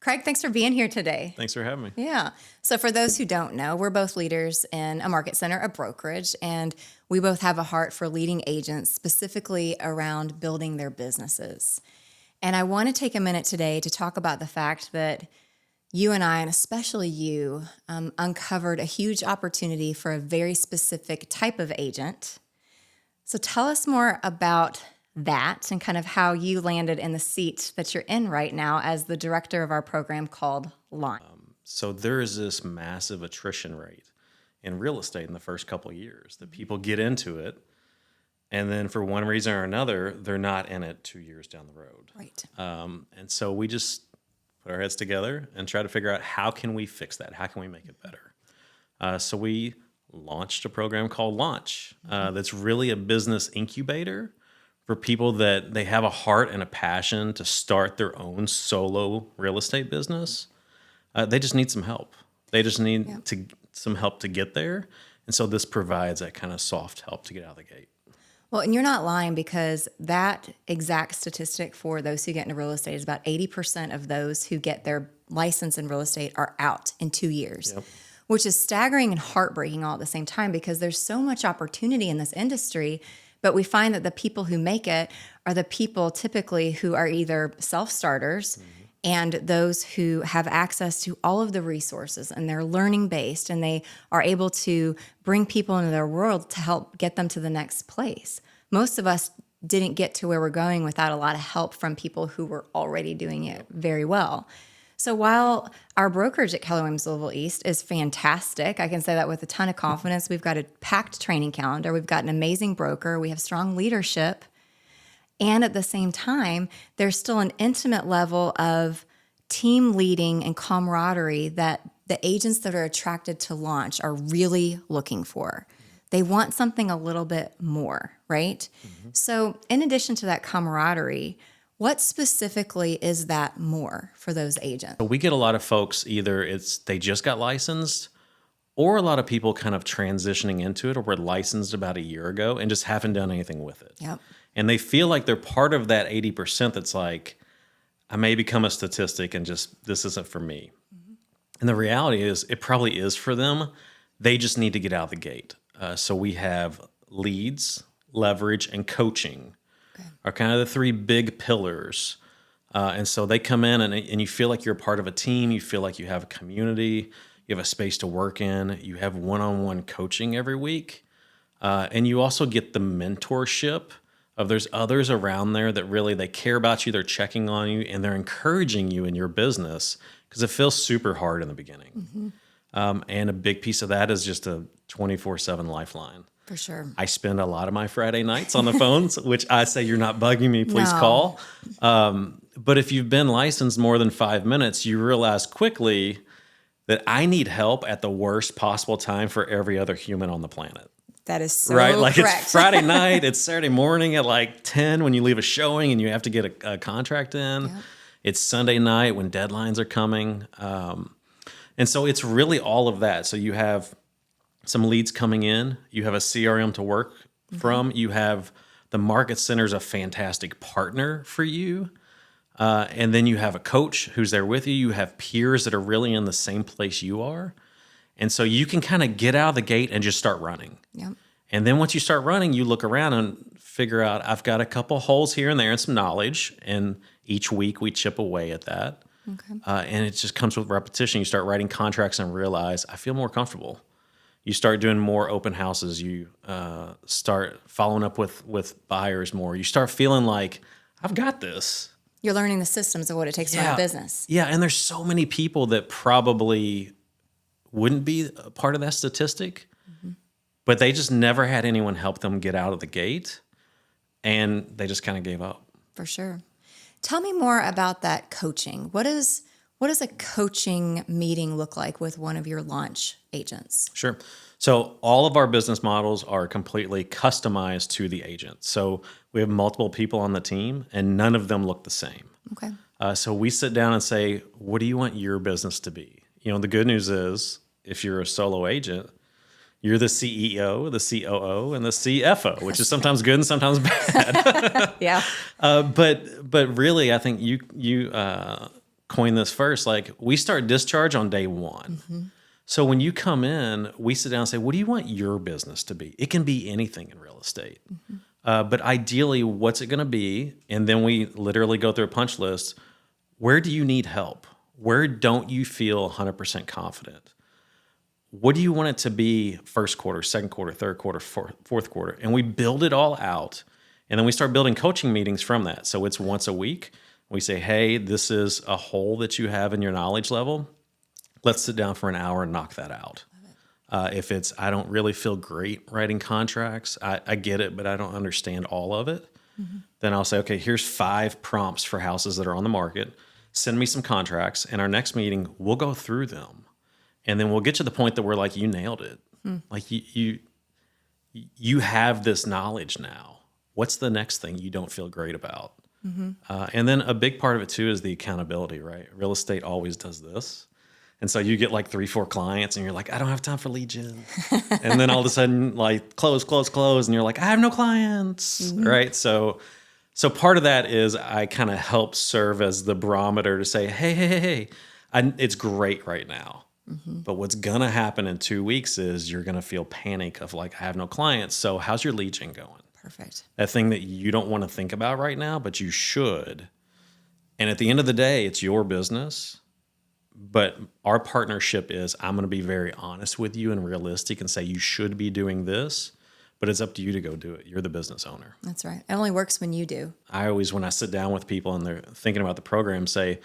Craig, thanks for being here today. Thanks for having me. Yeah. So for those who don't know, we're both leaders in a market center, a brokerage, and we both have a heart for leading agents specifically around building their businesses. And I want to take a minute today to talk about the fact that you and I, and especially you, uncovered a huge opportunity for a very specific type of agent. So tell us more about that and kind of how you landed in the seat that you're in right now as the director of our program called Launch. So there is this massive attrition rate in real estate in the first couple of years that people get into it, and then for one reason or another, they're not in it 2 years down the road. Right. And so we just put our heads together and try to figure out how can we fix that? How can we make it better? So we launched a program called Launch that's really a business incubator for people that they have a heart and a passion to start their own solo real estate business. They just need some help. They just need some help to get there. And so this provides that kind of soft help to get out of the gate. Well, and you're not lying, because that exact statistic for those who get into real estate is about 80% of those who get their license in real estate are out in 2 years, which is staggering and heartbreaking all at the same time, because there's so much opportunity in this industry. But we find that the people who make it are the people typically who are either self-starters and those who have access to all of the resources, and they're learning based, and they are able to bring people into their world to help get them to the next place. Most of us didn't get to where we're going without a lot of help from people who were already doing it very well. So while our brokerage at Keller Louisville East is fantastic, I can say that with a ton of confidence. We've got a packed training calendar. We've got an amazing broker. We have strong leadership. And at the same time, there's still an intimate level of team leading and camaraderie that the agents that are attracted to Launch are really looking for. They want something a little bit more, right? So in addition to that camaraderie, what specifically is that more for those agents? So we get a lot of folks, either they just got licensed, or a lot of people kind of transitioning into it, or were licensed about a year ago and just haven't done anything with it. Yep. And they feel like they're part of that 80% that's like, I may become a statistic and just, this isn't for me. And the reality is, it probably is for them. They just need to get out of the gate. So we have leads, leverage, and coaching are kind of the three big pillars. And so they come in and you feel like you're a part of a team. You feel like you have a community. You have a space to work in. You have one-on-one coaching every week. And you also get the mentorship of there's others around there that really, they care about you. They're checking on you, and they're encouraging you in your business, because it feels super hard in the beginning. And a big piece of that is just a 24/7 lifeline. For sure. I spend a lot of my Friday nights on the phones, which I say, you're not bugging me, please call. But if you've been licensed more than 5 minutes, you realize quickly that I need help at the worst possible time for every other human on the planet. That is so right. Like correct. It's Friday night, it's Saturday morning at like 10 when you leave a showing and you have to get a contract in. It's Sunday night when deadlines are coming. And so it's really all of that. So you have some leads coming in, you have a CRM to work from, you have the market center's a fantastic partner for you. And then you have a coach who's there with you. You have peers that are really in the same place you are. And so you can kind of get out of the gate and just start running. And then once you start running, you look around and figure out, I've got a couple holes here and there and some knowledge. And each week we chip away at that. And it just comes with repetition. You start writing contracts and realize, I feel more comfortable. You start doing more open houses. You start following up with buyers more. You start feeling like, I've got this. You're learning the systems of what it takes to run a business. Yeah, and there's so many people that probably wouldn't be a part of that statistic, but they just never had anyone help them get out of the gate, and they just kind of gave up. For sure. Tell me more about that coaching. What does a coaching meeting look like with one of your Launch agents? Sure. So all of our business models are completely customized to the agent. So we have multiple people on the team, and none of them look the same. So we sit down and say, what do you want your business to be? You know, the good news is, if you're a solo agent, you're the CEO, the COO, and the CFO, which is sometimes good and sometimes bad. Yeah. But really, I think you coined this first. Like, we start discharge on day one. So when you come in, we sit down and say, what do you want your business to be? It can be anything in real estate. But ideally, what's it going to be? And then we literally go through a punch list. Where do you need help? Where don't you feel 100% confident? What do you want it to be first quarter, second quarter, third quarter, fourth quarter? And we build it all out. And then we start building coaching meetings from that. So it's once a week. We say, hey, this is a hole that you have in your knowledge level. Let's sit down for an hour and knock that out. If it's, I don't really feel great writing contracts, I get it, but I don't understand all of it. Then I'll say, okay, here's 5 prompts for houses that are on the market. Send me some contracts. And our next meeting, we'll go through them. And then we'll get to the point that we're like, you nailed it. Like you have this knowledge now. What's the next thing you don't feel great about? And then a big part of it too is the accountability, right? Real estate always does this. And so you get like 3-4 clients and you're like, I don't have time for lead gen. And then all of a sudden, like, close. And you're like, I have no clients, right? So part of that is I kind of help serve as the barometer to say, hey, it's great right now. But what's going to happen in 2 weeks is you're going to feel panic of like, I have no clients. So how's your lead gen going? Perfect. That thing that you don't want to think about right now, but you should. And at the end of the day, it's your business. But our partnership is I'm going to be very honest with you and realistic and say you should be doing this, but it's up to you to go do it. You're the business owner. That's right. It only works when you do. I always, when I sit down with people and they're thinking about the program, say,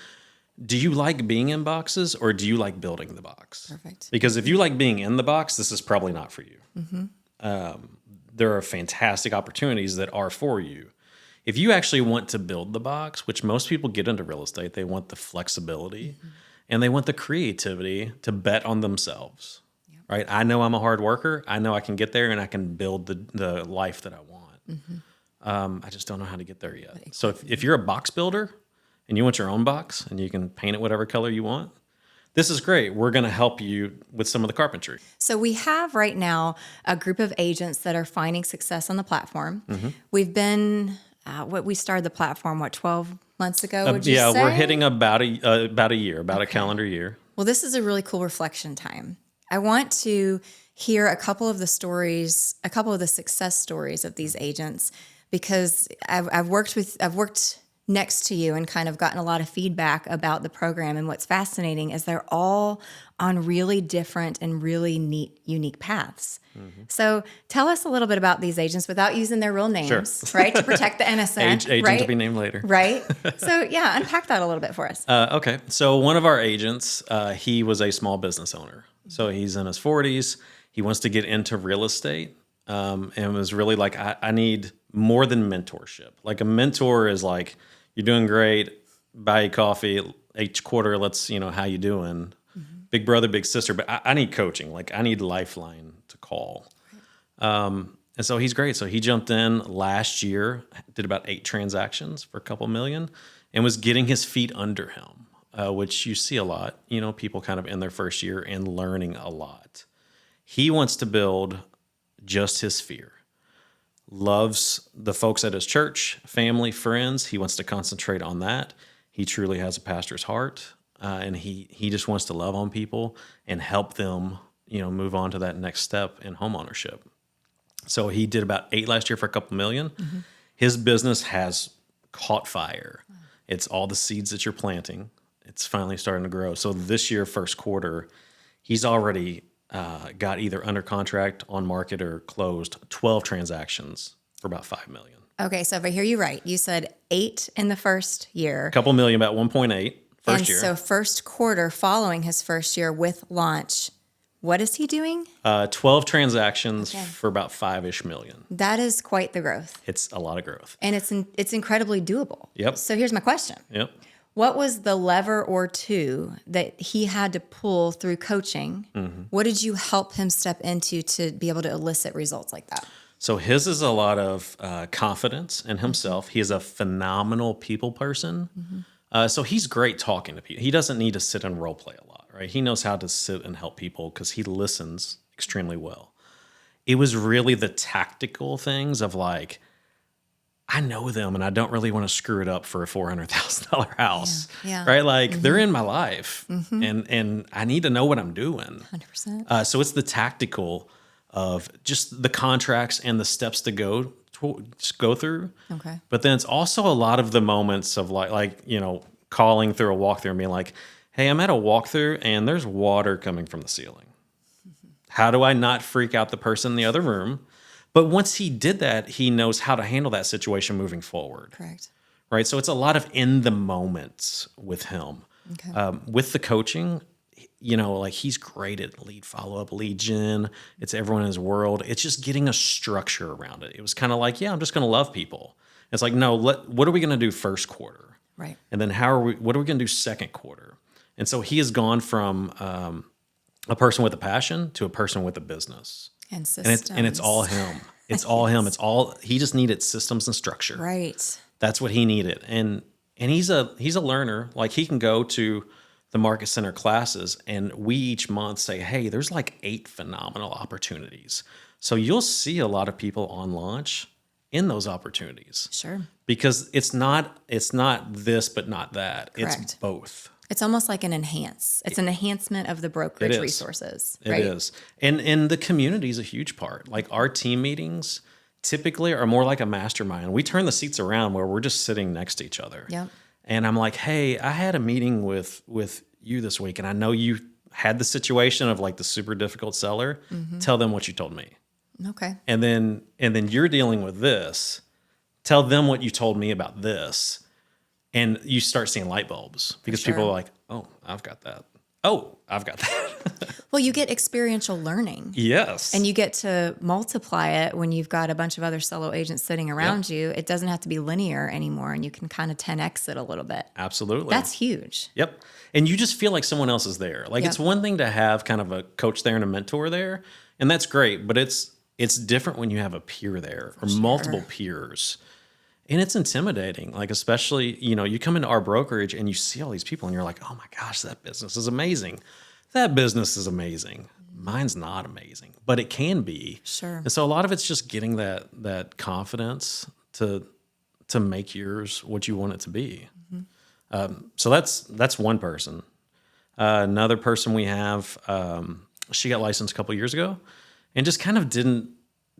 do you like being in boxes or do you like building the box? Perfect. Because if you like being in the box, this is probably not for you. There are fantastic opportunities that are for you. If you actually want to build the box, which most people get into real estate, they want the flexibility and they want the creativity to bet on themselves, right? I know I'm a hard worker. I know I can get there and I can build the life that I want. I just don't know how to get there yet. So if you're a box builder and you want your own box and you can paint it whatever color you want, this is great. We're going to help you with some of the carpentry. So we have right now a group of agents that are finding success on the platform. We've been, we started the platform, 12 months ago, would you say? We're hitting about a year, a calendar year. Well, this is a really cool reflection time. I want to hear a couple of the success stories of these agents, because I've worked next to you and kind of gotten a lot of feedback about the program. And what's fascinating is they're all on really different and really neat, unique paths. So tell us a little bit about these agents without using their real names, right? To protect the NSF, Agent right? to be named later. Right? So yeah, unpack that a little bit for us. Okay. So one of our agents, he was a small business owner. So he's in his 40s. He wants to get into real estate. And was really like, I need more than mentorship. Like a mentor is like, you're doing great, buy you coffee each quarter. Let's, how you doing? Big brother, big sister. But I need coaching. Like I need lifeline to call. And so he's great. So he jumped in last year, did about 8 transactions for a couple million and was getting his feet under him, which you see a lot, people kind of in their first year and learning a lot. He wants to build just his sphere. Loves the folks at his church, family, friends. He wants to concentrate on that. He truly has a pastor's heart, and he just wants to love on people and help them, move on to that next step in home ownership. So he did about 8 last year for a couple million. His business has caught fire. It's all the seeds that you're planting. It's finally starting to grow. So this year, first quarter, he's already got either under contract, on market, or closed 12 transactions for about $5 million. Okay, so if I hear you right, you said 8 in the first year. A couple million, about 1.8 first year. And so first quarter following his first year with launch, what is he doing? 12 transactions for about 5-ish million. That is quite the growth. It's a lot of growth. And it's incredibly doable. Yep. So here's my question. Yep. What was the lever or two that he had to pull through coaching? What did you help him step into to be able to elicit results like that? So his is a lot of confidence in himself. He is a phenomenal people person. So he's great talking to people. He doesn't need to sit and role play a lot, right? He knows how to sit and help people because he listens extremely well. It was really the tactical things of like, I know them and I don't really want to screw it up for a $400,000 house. Yeah. Right? Like they're in my life and I need to know what I'm doing. 100%. So it's the tactical of just the contracts and the steps to go through. Okay. But then it's also a lot of the moments of calling through a walkthrough and being like, hey, I'm at a walkthrough and there's water coming from the ceiling. How do I not freak out the person in the other room? But once he did that, he knows how to handle that situation moving forward. Correct. Right. So it's a lot of in the moments with him. Okay. With the coaching, he's great at lead follow-up, lead gen. It's everyone in his world. It's just getting a structure around it. It was kind of like, I'm just going to love people. It's like, no, what are we going to do first quarter? Right. And then what are we going to do second quarter? And so he has gone from a person with a passion to a person with a business. And systems. And it's all him. It's all him. He just needed systems and structure. Right. That's what he needed. And he's a learner. Like he can go to the Market Center classes and we each month say, hey, there's like 8 phenomenal opportunities. So you'll see a lot of people on launch in those opportunities. Sure. Because it's not this, but not that. Correct. It's both. It's almost like an enhance. It's an enhancement of the brokerage It is. resources. It Right? is. And the community is a huge part. Like our team meetings typically are more like a mastermind. We turn the seats around where we're just sitting next to each other. Yep. And I'm like, hey, I had a meeting with you this week, and I know you had the situation of like the super difficult seller. Tell them what you told me. Okay. And then you're dealing with this. Tell them what you told me about this. And you start seeing light bulbs because people are like, oh, I've got that. Oh, I've got that. Well, you get experiential learning. Yes. And you get to multiply it when you've got a bunch of other solo agents sitting around you. It doesn't have to be linear anymore, and you can kind of 10x it a little bit. Absolutely. That's huge. Yep. And you just feel like someone else is there. Like it's one thing to have kind of a coach there and a mentor there, and that's great, but it's different when you have a peer there or multiple peers. And it's intimidating, like especially, you come into our brokerage and you see all these people and you're like, oh my gosh, that business is amazing. That business is amazing. Mine's not amazing, but it can be. Sure. And so a lot of it's just getting that confidence to make yours what you want it to be. So that's one person. Another person we have, she got licensed a couple years ago and just kind of didn't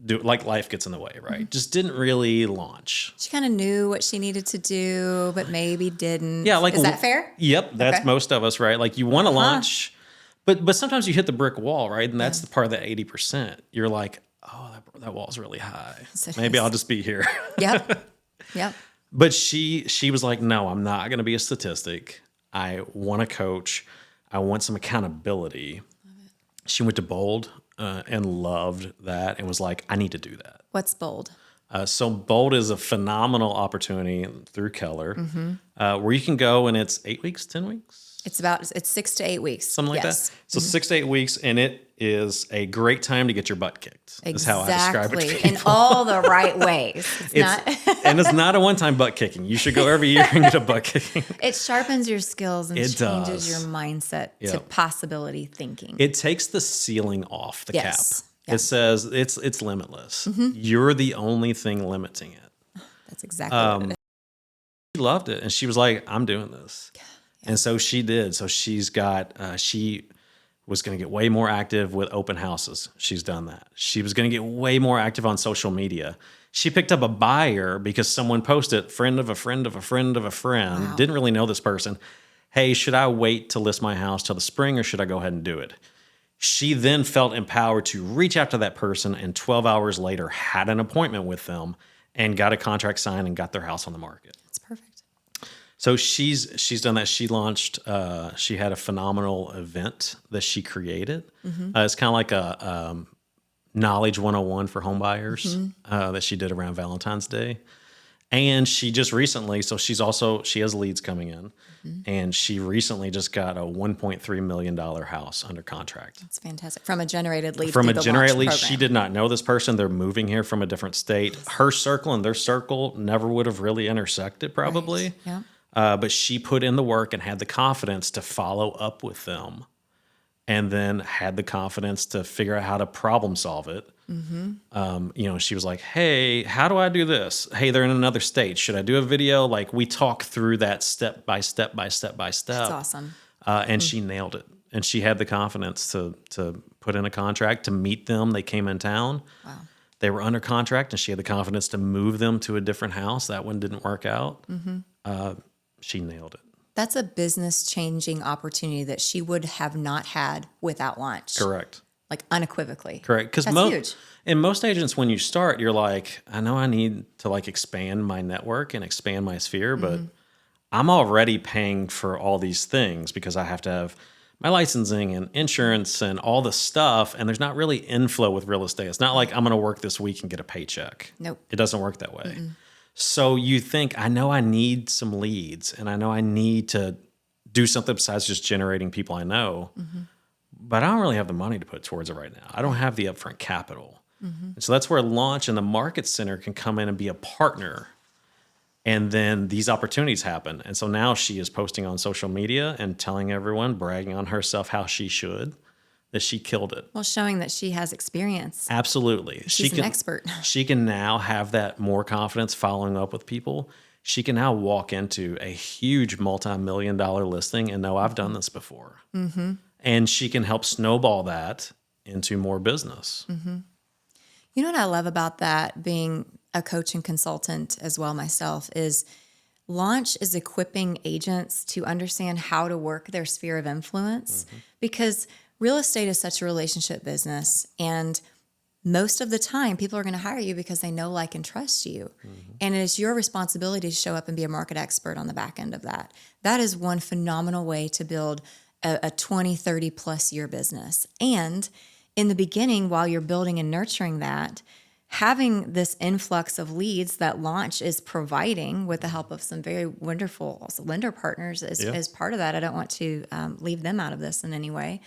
do, like life gets in the way, right? Just didn't really launch. She kind of knew what she needed to do, but maybe didn't. Yeah, like is that fair? Yep, that's Okay. most of us, right? Like you want to launch, but sometimes you hit the brick wall, right? And that's the part of that 80%. You're like, oh, that wall's really high. Yes, it Maybe is. I'll just be here. Yep. Yep. But she was like, no, I'm not going to be a statistic. I want to coach. I want some accountability. She went to Bold and loved that and was like, I need to do that. What's bold? So Bold is a phenomenal opportunity through Keller where you can go and it's 8 weeks, 10 weeks? It's 6 to 8 weeks. Something like that. So 6 to 8 weeks, and it is a great time to get your butt kicked. Exactly. Is how I describe it to people. In all the right ways. And it's not a one-time butt kicking. You should go every year and get a butt kicking. It sharpens your skills and It changes does. your mindset to Yep. possibility thinking. It takes the ceiling off the Yes. cap. Yep. It says it's limitless. You're the only thing limiting it. That's exactly what it is. She loved it, and she was like, I'm doing this. And so she did. So she's got, she was going to get way more active with open houses. She's done that. She was going to get way more active on social media. She picked up a buyer because someone posted, friend of a friend of a friend of a friend, Wow. didn't really know this person. Hey, should I wait to list my house till the spring or should I go ahead and do it? She then felt empowered to reach out to that person and 12 hours later had an appointment with them and got a contract signed and got their house on the market. It's perfect. So she's done that. She launched. She had a phenomenal event that she created. It's kind of like a knowledge 101 for home buyers that she did around Valentine's Day. And she just recently, so she has leads coming in, and she recently just got a $1.3 million house under contract. It's fantastic. From a generated lead. From through a the generated launch lead, program. she did not know this person. They're moving here from a different state. Her circle and their circle never would have really intersected probably. Right. Yeah. But she put in the work and had the confidence to follow up with them and then had the confidence to figure out how to problem solve it She was like, hey, how do I do this? Hey, they're in another state. Should I do a video? Like, we talk through that step by step by step by step. That's awesome. And she nailed it. And she had the confidence to put in a contract, to meet them. They came in town. Wow. They were under contract, and she had the confidence to move them to a different house. That one didn't work out. She nailed it. That's a business-changing opportunity that she would have not had without launch. Correct. Like unequivocally. Correct. Because huge. And most agents, when you start, you're like, I know I need to like expand my network and expand my sphere, but I'm already paying for all these things because I have to have my licensing and insurance and all the stuff. And there's not really inflow with real estate. It's not like I'm going to work this week and get a paycheck. Nope. It doesn't work that way. So you think, I know I need some leads and I know I need to do something besides just generating people I know, but I don't really have the money to put towards it right now. I don't have the upfront capital. And so that's where Launch and the Market Center can come in and be a partner. And then these opportunities happen. And so now she is posting on social media and telling everyone, bragging on herself how she should, that she killed it. Well, showing that she has experience. Absolutely. She's an expert. She can now have that more confidence following up with people. She can now walk into a huge multi-million-dollar listing and know I've done this before. And she can help snowball that into more business. You know what I love about that, being a coach and consultant as well myself, is Launch is equipping agents to understand how to work their sphere of influence, because real estate is such a relationship business, and most of the time people are going to hire you because they know, like, and trust you. And it is your responsibility to show up and be a market expert on the back end of that. That is one phenomenal way to build a 20, 30 plus year business. And in the beginning, while you're building and nurturing that, having this influx of leads that Launch is providing with the help of some very wonderful also lender partners is part of that. I don't want to leave them out of this in any way.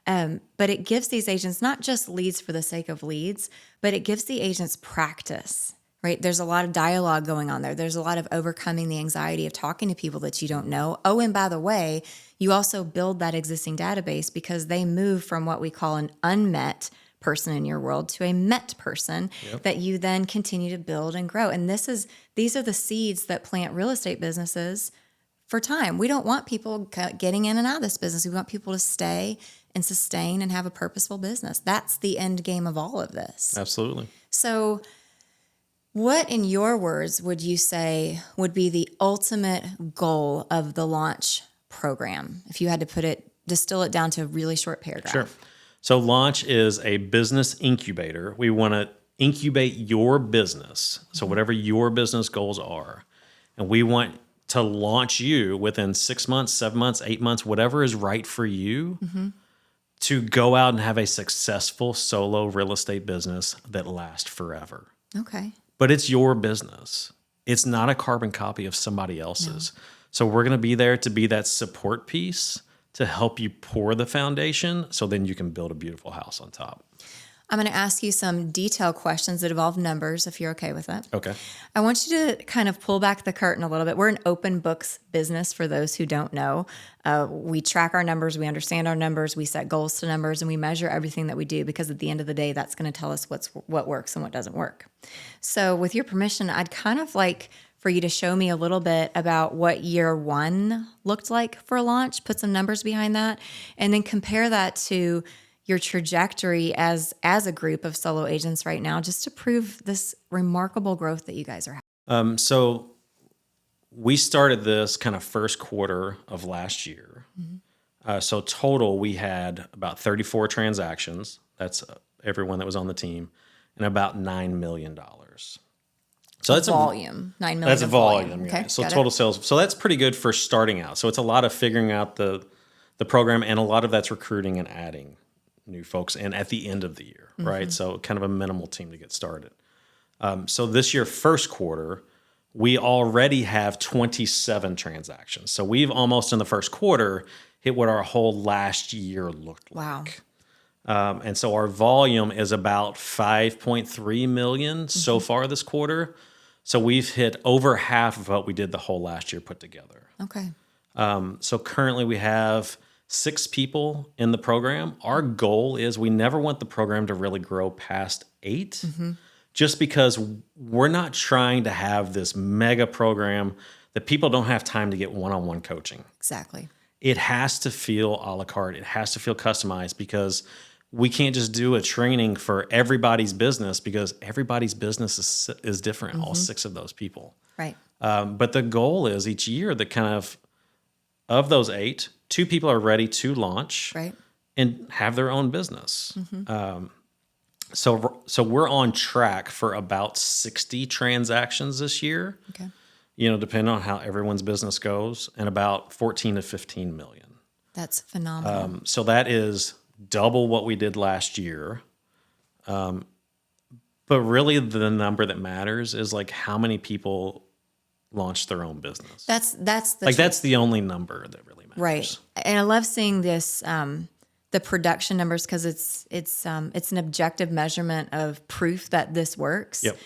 But it gives these agents not just leads for the sake of leads, but it gives the agents practice, right? There's a lot of dialogue going on there. There's a lot of overcoming the anxiety of talking to people that you don't know. Oh, and by the way, you also build that existing database because they move from what we call an unmet person in your world to a met person that you then continue to build and grow. And these are the seeds that plant real estate businesses for time. We don't want people getting in and out of this business. We want people to stay and sustain and have a purposeful business. That's the end game of all of this. Absolutely. So what, in your words, would you say would be the ultimate goal of the Launch program? If you had to distill it down to a really short paragraph. Sure. So Launch is a business incubator. We want to incubate your business. So whatever your business goals are, and we want to launch you within 6 months, 7 months, 8 months, whatever is right for you, to go out and have a successful solo real estate business that lasts forever. Okay. But it's your business. It's not a carbon copy of somebody else's. No. So we're going to be there to be that support piece to help you pour the foundation so then you can build a beautiful house on top. I'm going to ask you some detailed questions that involve numbers, if you're okay with that. Okay. I want you to kind of pull back the curtain a little bit. We're an open books business, for those who don't know. We track our numbers, we understand our numbers, we set goals to numbers, and we measure everything that we do, because at the end of the day, that's going to tell us what works and what doesn't work. So with your permission, I'd kind of like for you to show me a little bit about what year one looked like for Launch, put some numbers behind that, and then compare that to your trajectory as a group of solo agents right now, just to prove this remarkable growth that you guys are having. So we started this kind of first quarter of last year. So total, we had about 34 transactions. That's everyone that was on the team, and about $9 million. So that's volume. 9 million. That's a volume. Okay, Yeah. So total sales. So that's pretty good for starting out. So it's a lot of figuring out the program, and a lot of that's recruiting and adding new folks in at the end of the year, right? So kind of a minimal team to get started. So this year, first quarter, we already have 27 transactions. So we've almost in the first quarter hit what our whole last year looked like. Wow. And so our volume is about 5.3 million so far this quarter. So we've hit over half of what we did the whole last year put together. Okay. So currently we have 6 people in the program. Our goal is we never want the program to really grow past 8, just because we're not trying to have this mega program that people don't have time to get one-on-one coaching. Exactly. It has to feel a la carte. It has to feel customized, because we can't just do a training for everybody's business, because everybody's business is different, all 6 of those people. Right. But the goal is each year that kind of those 8, 2 people are ready to launch Right. and have their own business. So we're on track for about 60 transactions this year, Okay. Depending on how everyone's business goes, and about 14 to 15 million. That's phenomenal. So that is double what we did last year. But really the number that matters is like how many people launch their own business. That's the like that's the only number that really matters. right. And I love seeing this the production numbers, because it's an objective measurement of proof that this works. Yep.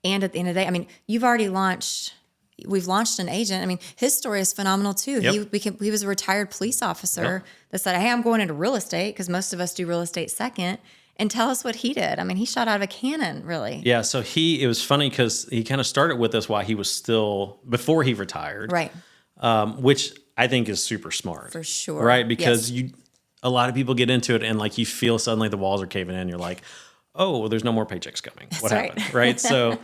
And at the end of the day, I mean, we've launched an agent. I mean, his story is phenomenal too. Yep. He was a retired police officer that said, "Hey, I'm going into real estate," because most of us do real estate second. And tell us what he did. I mean, he shot out of a cannon, really. Yeah. So it was funny because he kind of started with us while he was still, before he retired. Right. Which I think is super smart. For sure. Right. Because a lot of people get into it and like you feel suddenly the walls are caving in. You're like, oh, well, there's no more paychecks coming. What happened? Right. So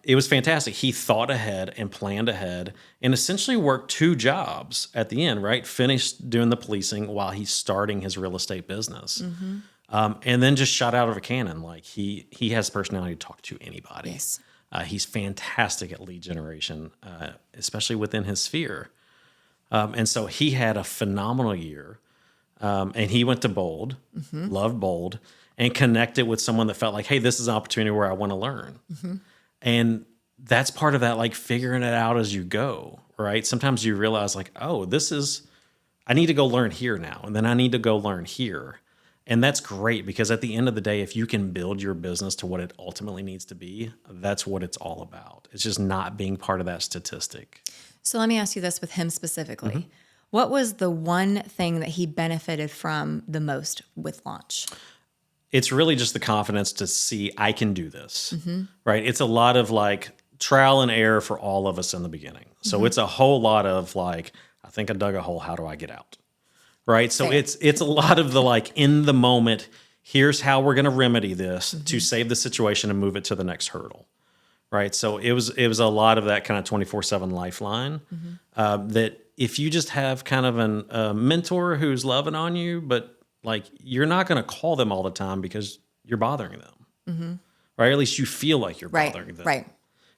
it was fantastic. He thought ahead and planned ahead and essentially worked 2 jobs at the end, right? Finished doing the policing while he's starting his real estate business. Mm-hmm. And then just shot out of a cannon. Like he has personality to talk to anybody. Yes. He's fantastic at lead generation, especially within his sphere. And so he had a phenomenal year. And he went to Bold, loved Bold, and connected with someone that felt like, hey, this is an opportunity where I want to learn. And that's part of that, like figuring it out as you go, right? Sometimes you realize like, oh, I need to go learn here now. And then I need to go learn here. And that's great, because at the end of the day, if you can build your business to what it ultimately needs to be, that's what it's all about. It's just not being part of that statistic. So let me ask you this with him specifically. What was the one thing that he benefited from the most with launch? It's really just the confidence to see I can do this, right? It's a lot of like trial and error for all of us in the beginning. So it's a whole lot of like, I think I dug a hole. How do I get out? Right. So it's a lot of the like in the moment, here's how we're going to remedy this to save the situation and move it to the next hurdle. Right. So it was a lot of that kind of 24/7 lifeline that if you just have kind of a mentor who's loving on you, but like you're not going to call them all the time because you're bothering them. Right. Or at least you feel like you're bothering them. Right.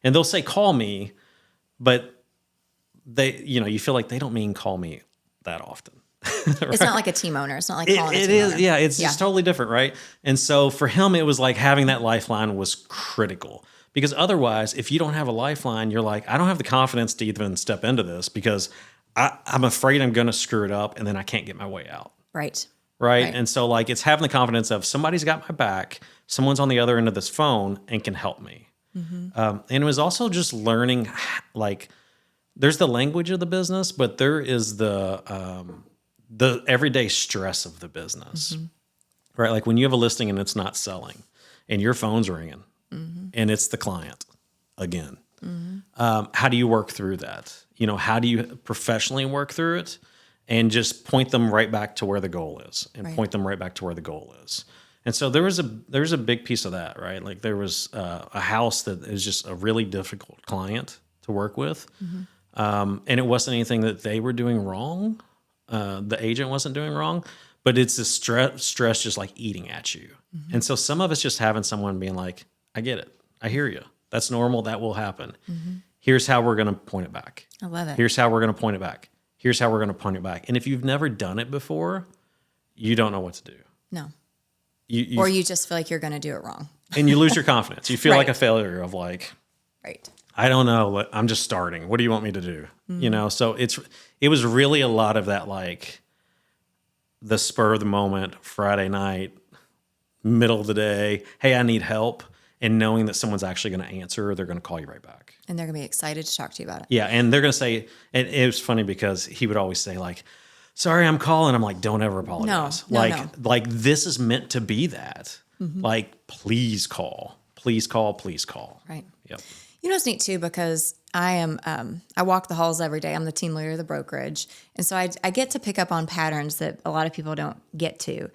And they'll say, call me, but you feel like they don't mean call me that often. Right? It's not like a team owner. It's not like calling a team owner. Yeah, it's just totally different, right? And so for him, it was like having that lifeline was critical, because otherwise, if you don't have a lifeline, you're like, I don't have the confidence to even step into this because I'm afraid I'm going to screw it up and then I can't get my way out. Right. And so like it's having the confidence of somebody's got my back, someone's on the other end of this phone and can help me. And it was also just learning, like, there's the language of the business, but there is the everyday stress of the business, right? Like when you have a listing and it's not selling and your phone's ringing and it's the client again. How do you work through that? How do you professionally work through it and just point them right back to where the goal is and point them right back to where the goal is? And so there was a big piece of that, right? Like there was a house that is just a really difficult client to work with. And it wasn't anything that they were doing wrong. The agent wasn't doing wrong, but it's this stress just like eating at you. And so some of it's just having someone being like, I get it. I hear you. That's normal. That will happen. Here's how we're going to point it back. I love it. Here's how we're going to point it back. Here's how we're going to point it back. And if you've never done it before, you don't know what to do. No. Or you just feel like you're going to do it wrong. And you lose your confidence. You feel like a failure of like, right. I don't know. I'm just starting. What do you want me to do? So it was really a lot of that, like the spur of the moment, Friday night, middle of the day. Hey, I need help. And knowing that someone's actually going to answer, they're going to call you right back. And they're going to be excited to talk to you about it. Yeah. And they're going to say, and it was funny because he would always say like, sorry, I'm calling. I'm like, don't ever apologize. No, like this is meant to be that. Like, please call. Please call. Please call. Right. Yep. You know, it's neat too, because I walk the halls every day. I'm the team leader of the brokerage. And so I get to pick up on patterns that a lot of people don't get to.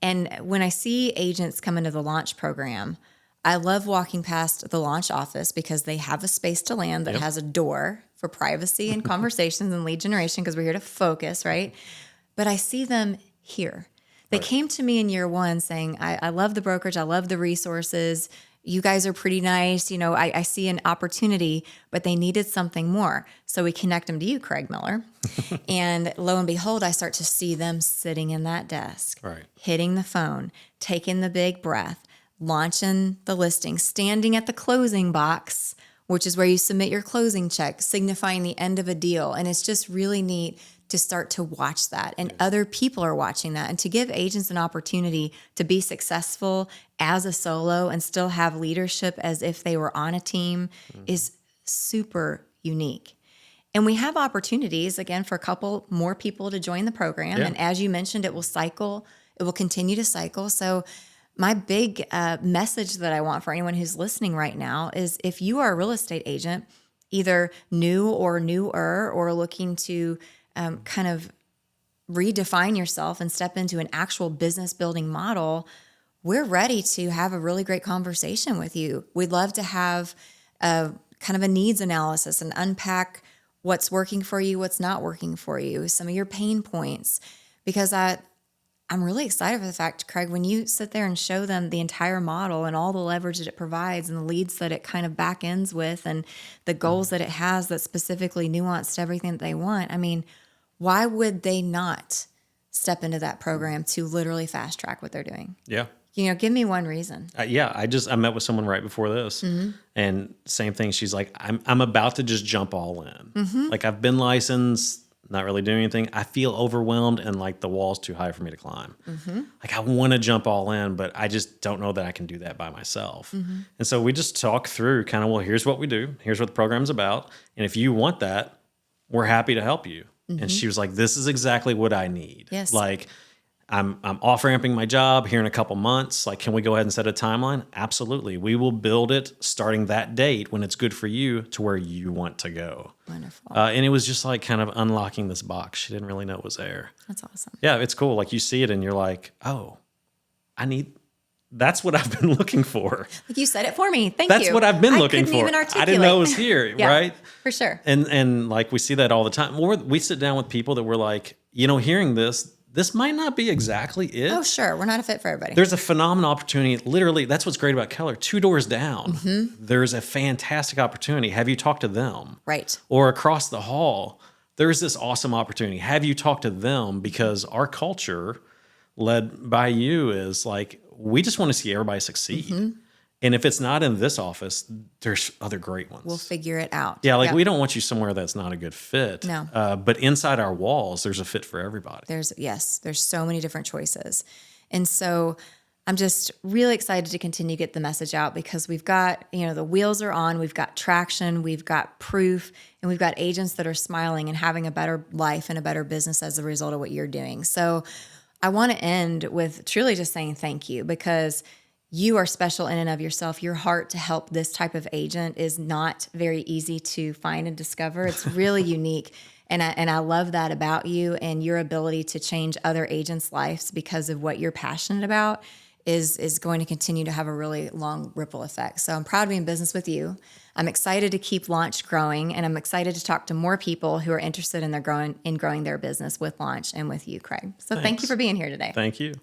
And when I see agents come into the launch program, I love walking past the launch office because they have a space to land that has a door for privacy and conversations and lead generation, because we're here to focus, right? But I see them here. They came to me in year one saying, I love the brokerage. I love the resources. You guys are pretty nice. You know, I see an opportunity, but they needed something more. So we connect them to you, Craig Miller. And lo and behold, I start to see them sitting in that desk, hitting the phone, taking the big breath, launching the listing, standing at the closing box, which is where you submit your closing check, signifying the end of a deal. And it's just really neat to start to watch that. And other people are watching that. And to give agents an opportunity to be successful as a solo and still have leadership as if they were on a team is super unique. And we have opportunities, again, for a couple more people to join the program. And as you mentioned, it will cycle. It will continue to cycle. So my big message that I want for anyone who's listening right now is, if you are a real estate agent, either new or newer, or looking to kind of redefine yourself and step into an actual business building model, we're ready to have a really great conversation with you. We'd love to have a kind of a needs analysis and unpack what's working for you, what's not working for you, some of your pain points, because I'm really excited for the fact, Craig, when you sit there and show them the entire model and all the leverage that it provides and the leads that it kind of back ends with and the goals that it has that's specifically nuanced to everything that they want. I mean, why would they not step into that program to literally fast track what they're doing? Yeah. You know, give me one reason. I met with someone right before this, and same thing. She's like, I'm about to just jump all in. Like, I've been licensed, not really doing anything. I feel overwhelmed, and like the wall's too high for me to climb. Like, I want to jump all in, but I just don't know that I can do that by myself. And so we just talk through kind of, well, here's what we do. Here's what the program's about. And if you want that, we're happy to help you. And she was like, this is exactly what I need. Yes. Like, I'm off ramping my job here in a couple months. Like, can we go ahead and set a timeline? Absolutely. We will build it starting that date when it's good for you to where you want to go. Wonderful. And it was just like kind of unlocking this box. She didn't really know it was there. That's awesome. Yeah, it's cool. Like, you see it and you're like, oh, that's what I've been looking for. Like, you said it for me. Thank you. That's what I've been looking for. Even articulate. I didn't know it was here, right? For sure. And like, we see that all the time. We sit down with people that we're like, hearing this might not be exactly it. Oh, sure. We're not a fit for everybody. There's a phenomenal opportunity. Literally, that's what's great about Keller. 2 doors down, there's a fantastic opportunity. Have you talked to them? Right. Or across the hall, there's this awesome opportunity. Have you talked to them? Because our culture, led by you, is like, we just want to see everybody succeed. And if it's not in this office, there's other great ones. We'll figure it out. Yeah, like, we don't want you somewhere that's not a good fit. No. But inside our walls, there's a fit for everybody. There's so many different choices. And so I'm just really excited to continue to get the message out, because we've got, the wheels are on, we've got traction, we've got proof, and we've got agents that are smiling and having a better life and a better business as a result of what you're doing. So I want to end with truly just saying thank you, because you are special in and of yourself. Your heart to help this type of agent is not very easy to find and discover. It's really unique. And I love that about you, and your ability to change other agents' lives because of what you're passionate about is going to continue to have a really long ripple effect. So I'm proud to be in business with you. I'm excited to keep Launch growing, and I'm excited to talk to more people who are interested in growing their business with Launch and with you, Craig. So thank you for being here today. Thank you.